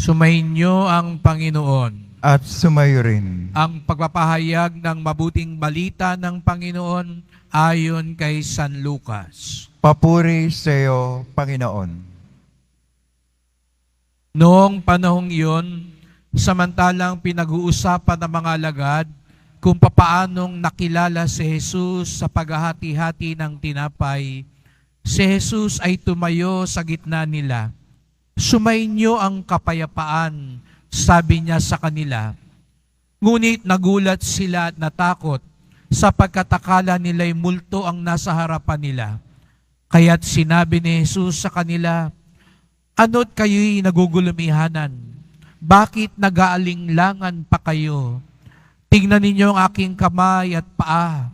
Sumainyo ang Panginoon. At sumayo rin. Ang pagpapahayag ng mabuting balita ng Panginoon ayon kay San Lucas. Papuri sa iyo, Panginoon. Noong panahong iyon, samantalang pinag-uusapan ng mga alagad kung papaanong nakilala si Jesus sa paghahati-hati ng tinapay, si Jesus ay tumayo sa gitna nila. Sumainyo ang kapayapaan, sabi niya sa kanila. Ngunit nagulat sila at natakot sapagkat akala nila'y multo ang nasa harapan nila. Kaya't sinabi ni Jesus sa kanila, "Ano't kayo'y nagugulumihanan? Bakit nag-aalinglangan pa kayo? Tingnan ninyo ang aking kamay at paa.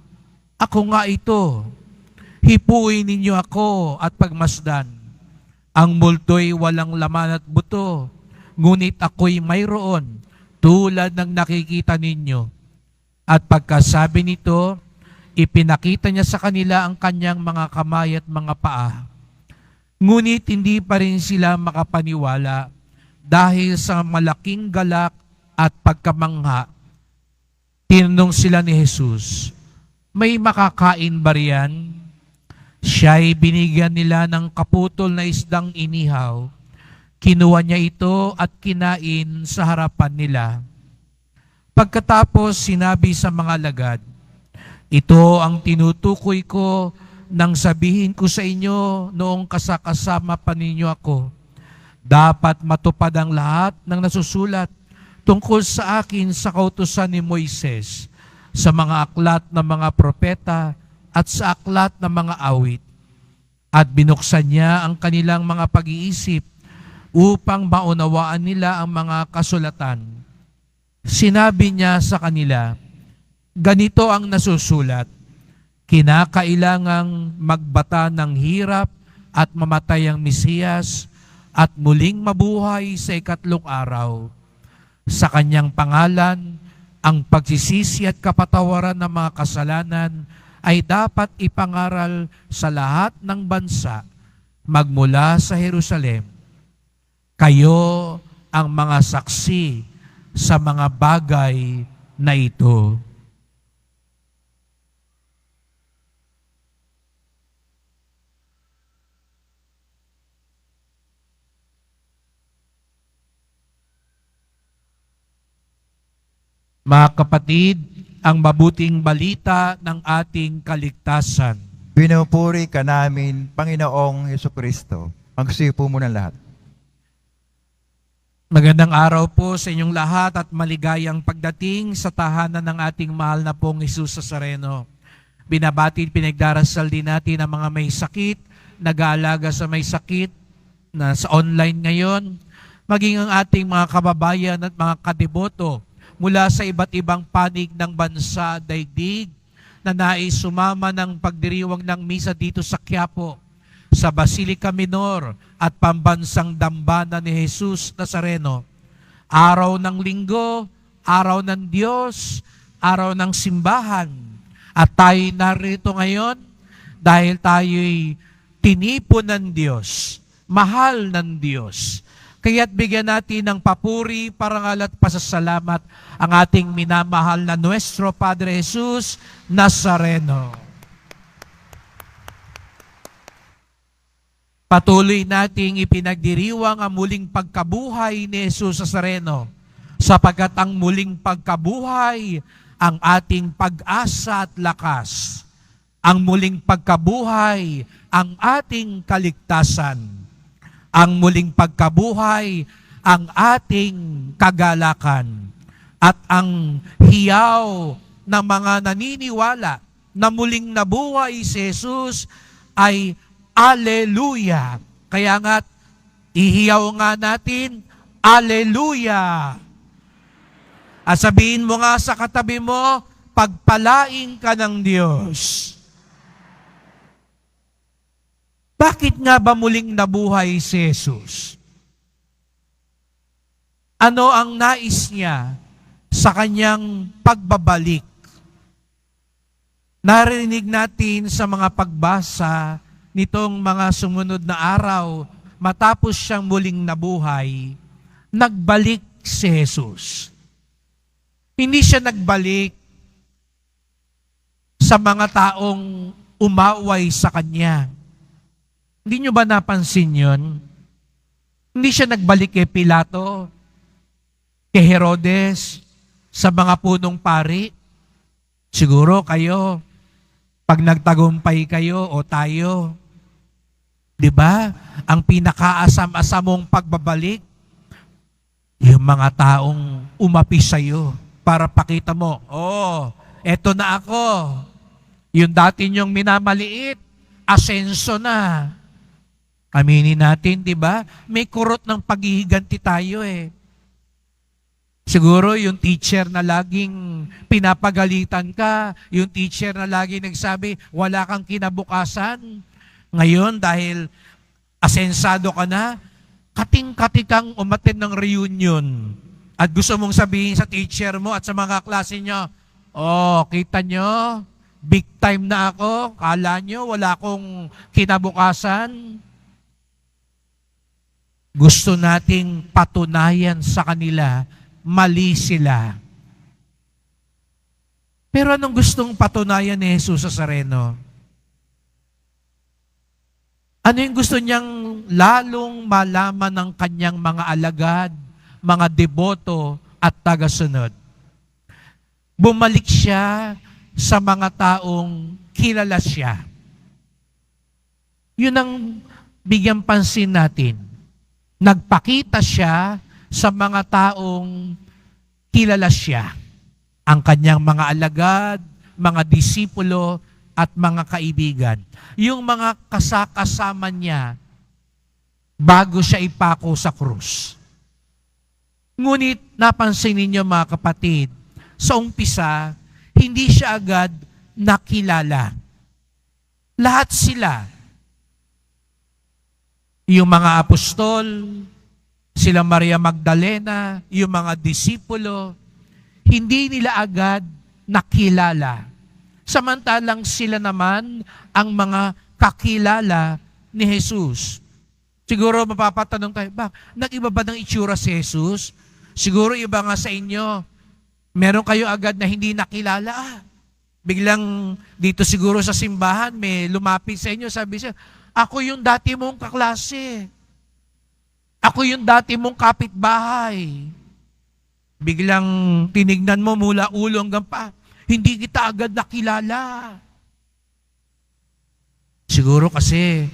Ako nga ito. Hipuin ninyo ako at pagmasdan. Ang multo'y walang laman at buto, ngunit ako'y mayroon tulad ng nakikita ninyo." At pagkasabi nito, ipinakita niya sa kanila ang kanyang mga kamay at mga paa. Ngunit hindi pa rin sila makapaniwala dahil sa malaking galak at pagkamangha. Tinanong sila ni Jesus, "May makakain ba riyan?" Siya'y binigyan nila ng kaputol na isdang inihaw. Kinuha niya ito at kinain sa harapan nila. Pagkatapos sinabi sa mga alagad, "Ito ang tinutukoy ko nang sabihin ko sa inyo noong kasama pa ninyo ako. Dapat matupad ang lahat ng nasusulat tungkol sa akin sa kautusan ni Moises, sa mga aklat ng mga propeta at sa aklat ng mga awit." At binuksan niya ang kanilang mga pag-iisip upang maunawaan nila ang mga kasulatan. Sinabi niya sa kanila, "Ganito ang nasusulat, kinakailangang magbata ng hirap at mamatay ang Mesiyas at muling mabuhay sa ikatlong araw. Sa kanyang pangalan, ang pagsisisi at kapatawaran ng mga kasalanan ay dapat ipangaral sa lahat ng bansa magmula sa Jerusalem. Kayo ang mga saksi sa mga bagay na ito." Mga kapatid, ang mabuting balita ng ating kaligtasan. Pinupuri ka namin, Panginoong Jesucristo. Magsipo mo ng lahat. Magandang araw po sa inyong lahat at maligayang pagdating sa tahanan ng ating mahal na pong Jesus Nazareno. Binabati at pinagdarasal din natin ang mga may sakit, nag-aalaga sa may sakit na sa online ngayon, maging ang ating mga kababayan at mga kadeboto mula sa iba't ibang panig ng bansa, daigdig, na nais sumama ng pagdiriwang ng misa dito sa Quiapo, sa Basilica Minor at pambansang dambana ni Jesus Nazareno. Araw ng linggo, araw ng Diyos, araw ng simbahan. At tayo narito ngayon dahil tayo'y tinipon ng Diyos, mahal ng Diyos. Kaya't bigyan natin ng papuri, parangal at pasasalamat ang ating minamahal na Nuestro Padre Jesus Nazareno. Patuloy nating ipinagdiriwang ang muling pagkabuhay ni Jesus Nazareno, sapagkat ang muling pagkabuhay ang ating pag-asa at lakas. Ang muling pagkabuhay ang ating kaligtasan. Ang muling pagkabuhay ang ating kagalakan. At ang hiyaw ng mga naniniwala na muling nabuhay si Jesus ay Alleluia. Kaya nga, ihiyaw nga natin, Alleluia. At sabihin mo nga sa katabi mo, pagpalain ka ng Diyos. Bakit nga ba muling nabuhay si Jesus? Ano ang nais niya sa kanyang pagbabalik? Narinig natin sa mga pagbasa nitong mga sumunod na araw, matapos siyang muling nabuhay, nagbalik si Jesus. Hindi siya nagbalik sa mga taong umaway sa Kanya. Hindi nyo ba napansin yun? Hindi siya nagbalik kay Pilato, kay Herodes, sa mga punong pari. Siguro kayo, pag nagtagumpay kayo o tayo, di ba? Ang pinakaasam-asamong pagbabalik, yung mga taong umapi sa'yo para pakita mo, eto na ako. Yung dati nyong minamaliit, asenso na. Aminin natin, di ba? May kurot ng paghihiganti tayo eh. Siguro yung teacher na laging pinapagalitan ka, yung teacher na laging nagsabi, wala kang kinabukasan. Ngayon, dahil asensado ka na, kating-kati kang umattend ng reunion. At gusto mong sabihin sa teacher mo at sa mga klase nyo, kita nyo, big time na ako, kala nyo wala akong kinabukasan. Gusto nating patunayan sa kanila, mali sila. Pero anong gustong patunayan ni Jesus sa Nazareno? Ano yung gusto niyang lalong malaman ng kanyang mga alagad, mga deboto at tagasunod? Bumalik siya sa mga taong kilala siya. Yun ang bigyan pansin natin. Nagpakita siya sa mga taong kilala siya. Ang kanyang mga alagad, mga disipulo, at mga kaibigan. Yung mga kasakasama niya bago siya ipako sa krus. Ngunit napansin ninyo mga kapatid, sa umpisa, hindi siya agad nakilala. Lahat sila, yung mga apostol, sila Maria Magdalena, yung mga disipulo, hindi nila agad nakilala. Samantalang sila naman ang mga kakilala ni Jesus. Siguro mapapatanong tayo, nag-iba ba ng itsura si Jesus? Siguro iba nga sa inyo. Meron kayo agad na hindi nakilala. Biglang dito siguro sa simbahan, may lumapit sa inyo, sabi siya, ako yung dati mong kaklase. Ako yung dati mong kapitbahay. Biglang tinignan mo mula ulo hanggang paa. Hindi kita agad nakilala. Siguro kasi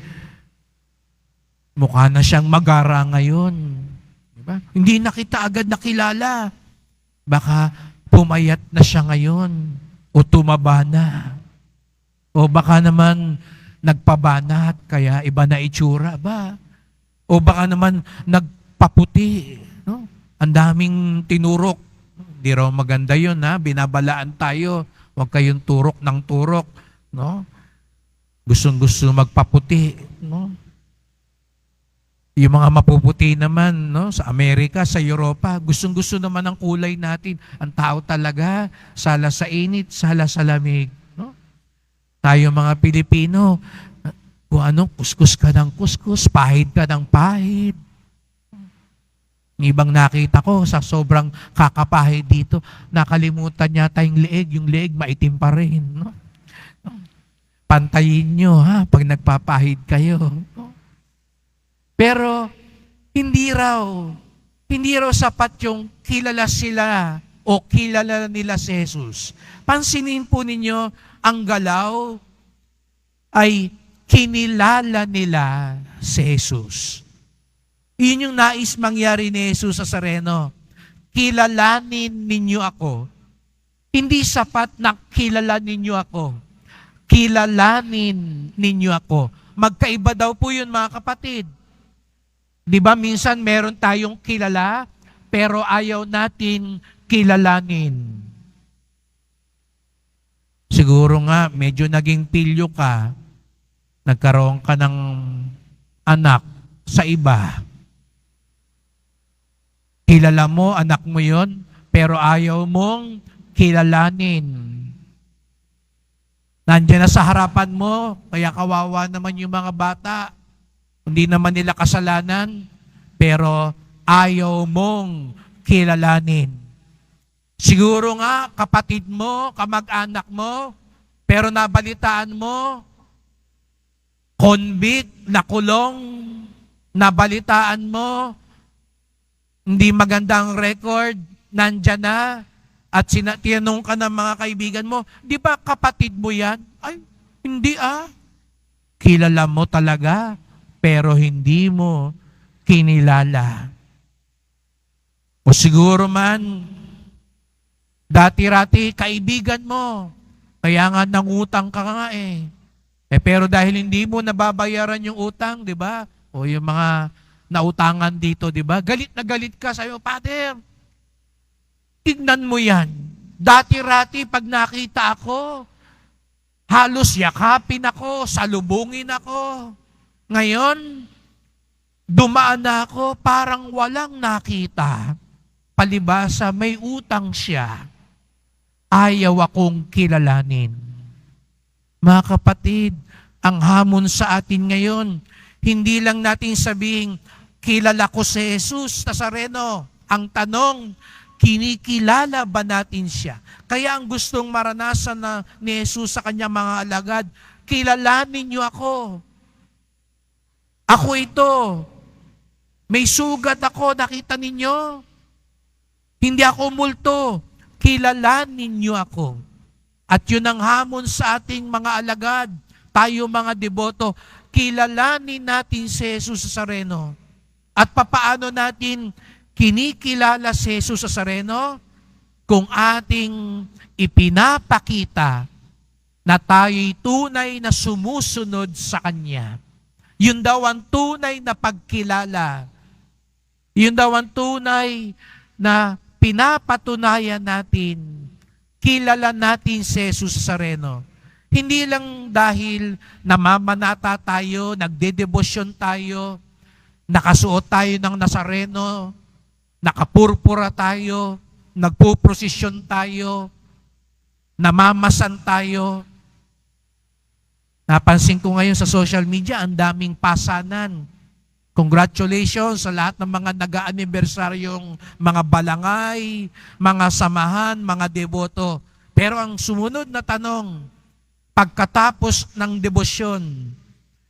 mukha na siyang magara ngayon. Diba? Hindi na kita agad nakilala. Baka pumayat na siya ngayon o tumaba na. O baka naman nagpabanat kaya iba na itsura ba? O baka naman nagpaputi. No? Ang daming tinurok. Di raw maganda yun, ha? Binabalaan tayo. Huwag kayong turok ng turok. No? Gustong-gusto magpaputi. No? Yung mga mapuputi naman, no? Sa Amerika, sa Europa, gustong-gusto naman ang kulay natin. Ang tao talaga, sala sa init, sala sa lamig. No? Tayo mga Pilipino, kung anong kuskus ka ng kuskus, pahid ka ng pahid. Ibang nakita ko sa sobrang kakapahid dito, nakalimutan yata yung leeg maitim pa rin. No? Pantayin nyo pag nagpapahid kayo. No? Pero hindi raw sapat yung kilala sila o kilala nila si Jesus. Pansinin po ninyo, ang galaw ay kinilala nila si Jesus. Yun yung nais mangyari ni Jesus sa Nazareno. Kilalanin ninyo ako. Hindi sapat na kilala ninyo ako. Kilalanin ninyo ako. Magkaiba daw po yun mga kapatid. Di ba minsan meron tayong kilala, pero ayaw natin kilalanin. Siguro nga, medyo naging pilyo ka, nagkaroon ka ng anak sa iba. Kilala mo, anak mo yon, pero ayaw mong kilalanin. Nandiyan na sa harapan mo, kaya kawawa naman yung mga bata. Hindi naman nila kasalanan, pero ayaw mong kilalanin. Siguro nga, kapatid mo, kamag-anak mo, pero nabalitaan mo, convict, nakulong, nabalitaan mo, hindi magandang record, nandyan na, at tinanong ka ng mga kaibigan mo, di ba kapatid mo yan? Ay, hindi ah. Kilala mo talaga, pero hindi mo kinilala. O siguro man, dati-rati kaibigan mo, kaya nga nangutang ka nga eh. Pero dahil hindi mo nababayaran yung utang, di ba? O yung mga nautangan dito, di ba? Galit na galit ka sa'yo, Father. Tignan mo yan. Dati-rati pag nakita ako, halos yakapin ako, salubungin ako. Ngayon, dumaan na ako, parang walang nakita. Palibasa, may utang siya. Ayaw akong kilalanin. Mga kapatid, ang hamon sa atin ngayon, hindi lang natin sabihin, kilala ko si Jesus Nazareno. Ang tanong, kinikilala ba natin siya? Kaya ang gustong maranasan ni Jesus sa kanyang mga alagad, kilalanin niyo ako. Ako ito. May sugat ako, nakita ninyo? Hindi ako multo. Kilalanin niyo ako. At yun ang hamon sa ating mga alagad, tayo mga deboto, kilalanin natin si Jesus Nazareno. At papaano natin kinikilala si Jesus Nazareno? Kung ating ipinapakita na tayo'y tunay na sumusunod sa Kanya. Yun daw ang tunay na pagkilala. Yun daw ang tunay na pinapatunayan natin. Kilala natin si Jesus Nazareno. Hindi lang dahil namamanata tayo, nagdedebosyon tayo, nakasuot tayo ng Nazareno, nakapurpura tayo, nagpuprosesyon tayo, namamasan tayo. Napansin ko ngayon sa social media, ang daming pasanan. Congratulations sa lahat ng mga nag-aanibersaryong mga balangay, mga samahan, mga deboto. Pero ang sumunod na tanong, pagkatapos ng debosyon,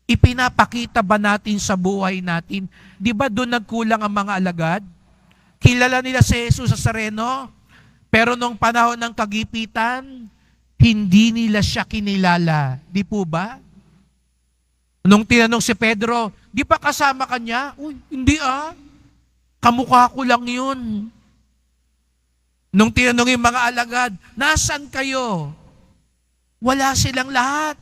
ipinapakita ba natin sa buhay natin? Di ba doon nagkulang ang mga alagad? Kilala nila si Jesus Nazareno, pero nung panahon ng kagipitan, hindi nila siya kinilala. Di po ba? Nung tinanong si Pedro, di ba kasama ka niya? Uy, hindi ah. Kamukha ko lang yun. Nung tinanong yung mga alagad, nasaan kayo? Wala silang lahat.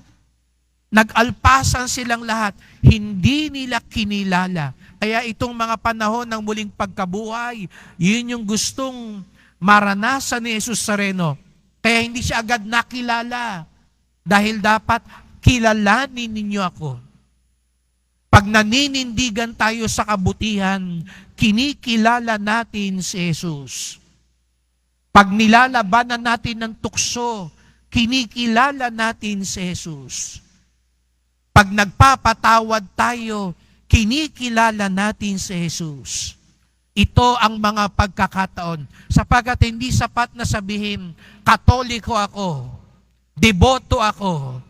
Nag-alpasan silang lahat. Hindi nila kinilala. Kaya itong mga panahon ng muling pagkabuhay, yun yung gustong maranasan ni Jesus Nazareno. Kaya hindi siya agad nakilala. Dahil dapat kilalanin ninyo ako. Pag naninindigan tayo sa kabutihan, kinikilala natin si Jesus. Pag nilalabanan natin ng tukso, kinikilala natin si Jesus. Pag nagpapatawad tayo, kinikilala natin si Jesus. Ito ang mga pagkakataon. Sapagkat hindi sapat na sabihin, Katoliko ako, deboto ako.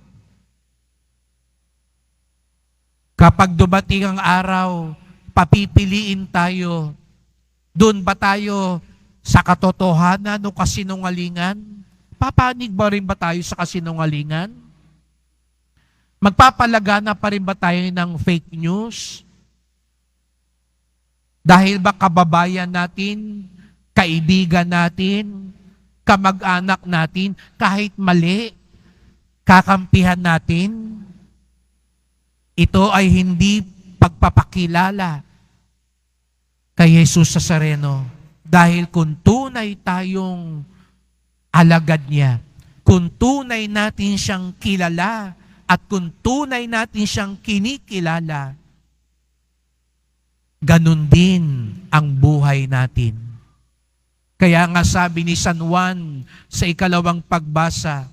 Kapag dumating ang araw, papipiliin tayo. Doon ba tayo sa katotohanan o kasinungalingan? Papanig ba rin ba tayo sa kasinungalingan? Magpapalagana pa rin ba tayo ng fake news? Dahil ba kababayan natin, kaibigan natin, kamag-anak natin, kahit mali, kakampihan natin? Ito ay hindi pagpapakilala kay Jesus Nazareno. Dahil kung tunay tayong alagad niya, kung tunay natin siyang kilala, at kung tunay natin siyang kinikilala, ganun din ang buhay natin. Kaya nga sabi ni San Juan sa ikalawang pagbasa,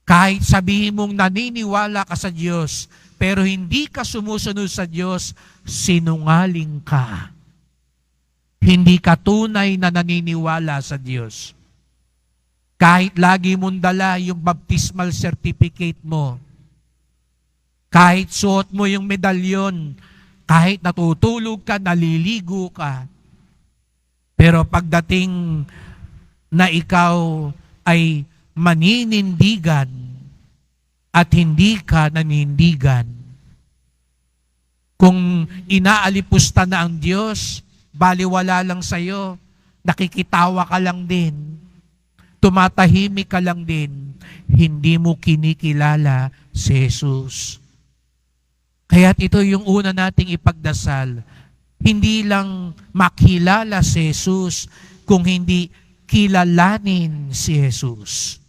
kahit sabihin mong naniniwala ka sa Diyos, pero hindi ka sumusunod sa Diyos, sinungaling ka. hindi ka tunay na naniniwala sa Diyos. Kahit lagi mong dala yung baptismal certificate mo, kahit suot mo yung medalyon, kahit natutulog ka, naliligo ka, pero pagdating na ikaw ay maninindigan at hindi ka nanindigan, kung inaalipusta na ang Diyos, baliwala lang sa'yo, nakikitawa ka lang din, tumatahimik ka lang din, hindi mo kinikilala si Jesus. Kaya't ito yung una nating ipagdasal. Hindi lang makilala si Jesus, kung hindi kilalanin si Jesus.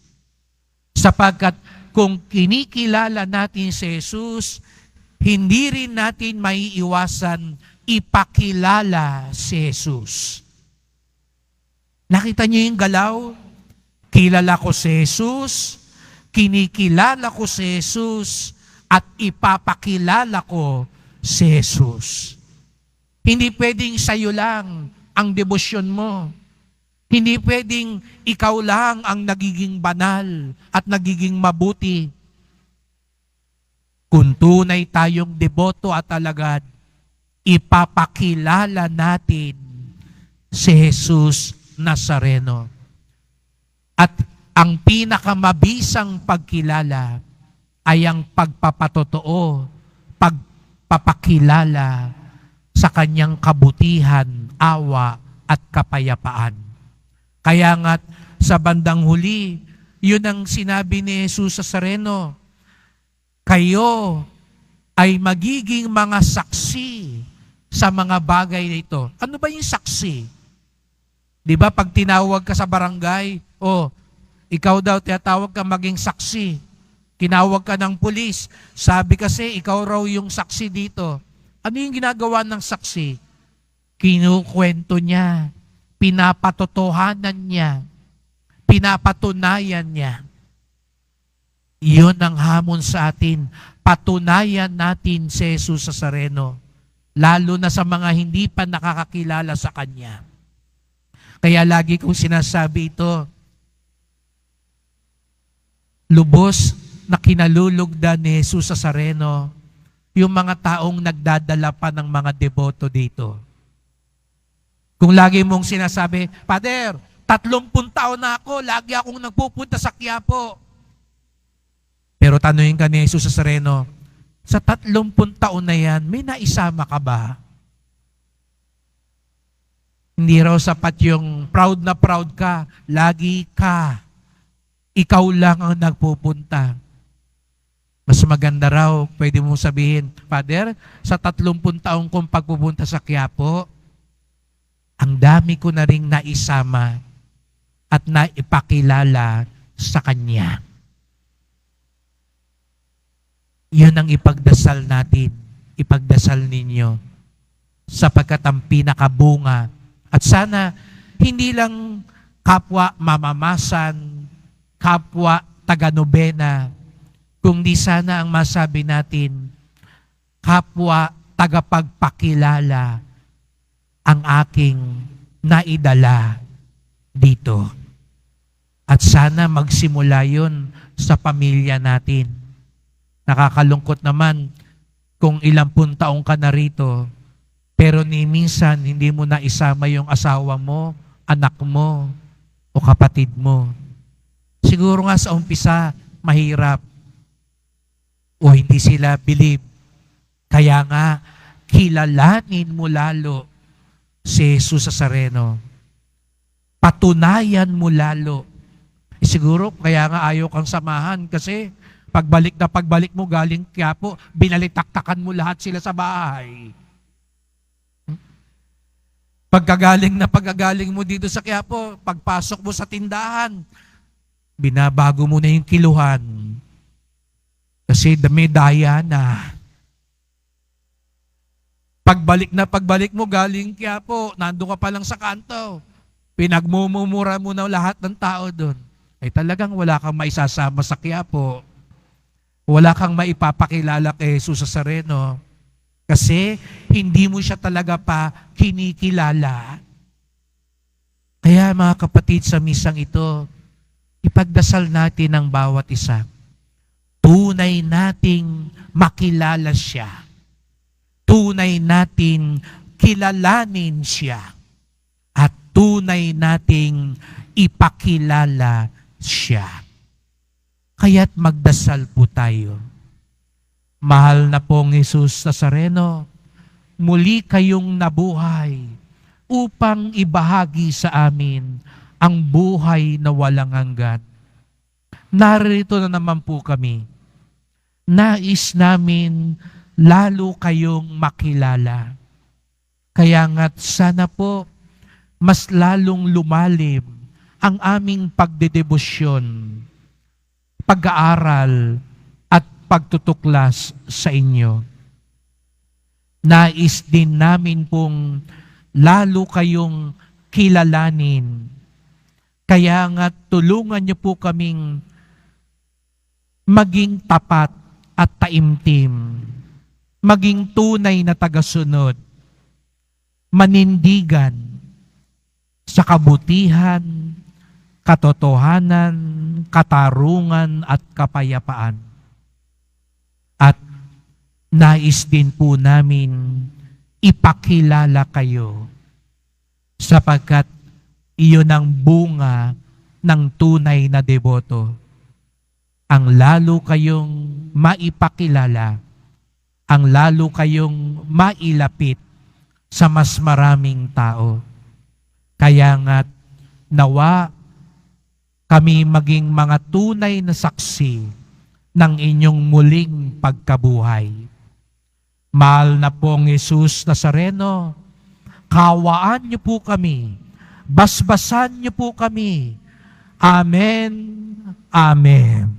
Sapagkat kung kinikilala natin si Jesus, hindi rin natin maiiwasan ipakilala si Jesus. Nakita niyo yung galaw? Kilala ko si Jesus, kinikilala ko si Jesus, at ipapakilala ko si Jesus. Hindi pwedeng sa'yo lang ang debosyon mo. Hindi pwedeng ikaw lang ang nagiging banal at nagiging mabuti. Kung tunay tayong deboto at alagad, ipapakilala natin si Jesus Nazareno. At ang pinakamabisang pagkilala ay ang pagpapatotoo, pagpapakilala sa kanyang kabutihan, awa at kapayapaan. Kaya nga sa bandang huli, yun ang sinabi ni Jesus Nazareno, kayo ay magiging mga saksi sa mga bagay na ito. Ano ba yung saksi? Di ba pag tinawag ka sa barangay, ikaw daw tinatawag ka maging saksi. Kinawag ka ng pulis, sabi kasi ikaw raw yung saksi dito. Ano yung ginagawa ng saksi? Kinukwento niya, pinapatotohanan niya, pinapatunayan niya. Iyon ang hamon sa atin. Patunayan natin si Jesus Nazareno, lalo na sa mga hindi pa nakakakilala sa Kanya. Kaya lagi kong sinasabi ito, lubos na kinalulugdan ni Jesus Nazareno yung mga taong nagdadala pa ng mga deboto dito. Kung lagi mong sinasabi, Father, 30 taon na ako, lagi akong nagpupunta sa Quiapo. Pero tanungin ka ni Jesus Nazareno, sa 30 taon na yan, may naisama ka ba? Hindi raw sapat yung proud na proud ka, lagi ka. Ikaw lang ang nagpupunta. Mas maganda raw, pwede mo sabihin, Father, sa 30 taong kong pagpupunta sa Quiapo, ang dami ko na ring naisama at naipakilala sa Kanya. Yun ang ipagdasal natin, ipagdasal ninyo, sapagkat ang pinakabunga, at sana hindi lang kapwa mamamasan, kapwa taga-nobena, kundi sana ang masabi natin, kapwa tagapagpakilala ang aking naidala dito. At sana magsimula yun sa pamilya natin. Nakakalungkot naman kung ilang taong ka na rito, pero ni minsan hindi mo na isama yung asawa mo, anak mo, o kapatid mo. Siguro nga sa umpisa, mahirap. O hindi sila believe. Kaya nga, kilalanin mo lalo si Jesus Nazareno. Patunayan mo lalo. Siguro, kaya nga ayaw kang samahan kasi pagbalik mo galing Quiapo, binalitaktakan mo lahat sila sa bahay. Pagkagaling mo dito sa Quiapo, pagpasok mo sa tindahan, binabago mo na yung kiluhan. Kasi may daya na. Pagbalik mo galing Quiapo, nandun ka pa lang sa kanto. Pinagmumura mo na lahat ng tao doon. Ay talagang wala kang maisasama sa Quiapo. Wala kang maipapakilala kay Jesus Nazareno. Kasi hindi mo siya talaga pa kinikilala. Kaya mga kapatid, sa misang ito, ipagdasal natin ang bawat isa. Tunay nating makilala siya. Tunay nating kilalanin siya. At tunay nating ipakilala siya. Kaya't magdasal po tayo. Mahal na pong Jesus Nazareno, muli kayong nabuhay upang ibahagi sa amin ang buhay na walang hanggan. Narito na naman po kami. Nais namin lalo kayong makilala. Kaya nga't sana po mas lalong lumalim ang aming pagdedebosyon, pag-aaral at pagtutuklas sa inyo. Nais din namin pong lalo kayong kilalanin. Kaya nga tulungan niyo po kaming maging tapat at taimtim, maging tunay na tagasunod, manindigan sa kabutihan, katotohanan, katarungan at kapayapaan. At nais din po namin ipakilala kayo sapagkat iyon ang bunga ng tunay na deboto. Ang lalo kayong maipakilala, ang lalo kayong mailapit sa mas maraming tao. Kaya nga't nawa kami maging mga tunay na saksi ng inyong muling pagkabuhay. Mahal na pong Jesus Nazareno, kawaan niyo po kami, basbasan niyo po kami. Amen. Amen.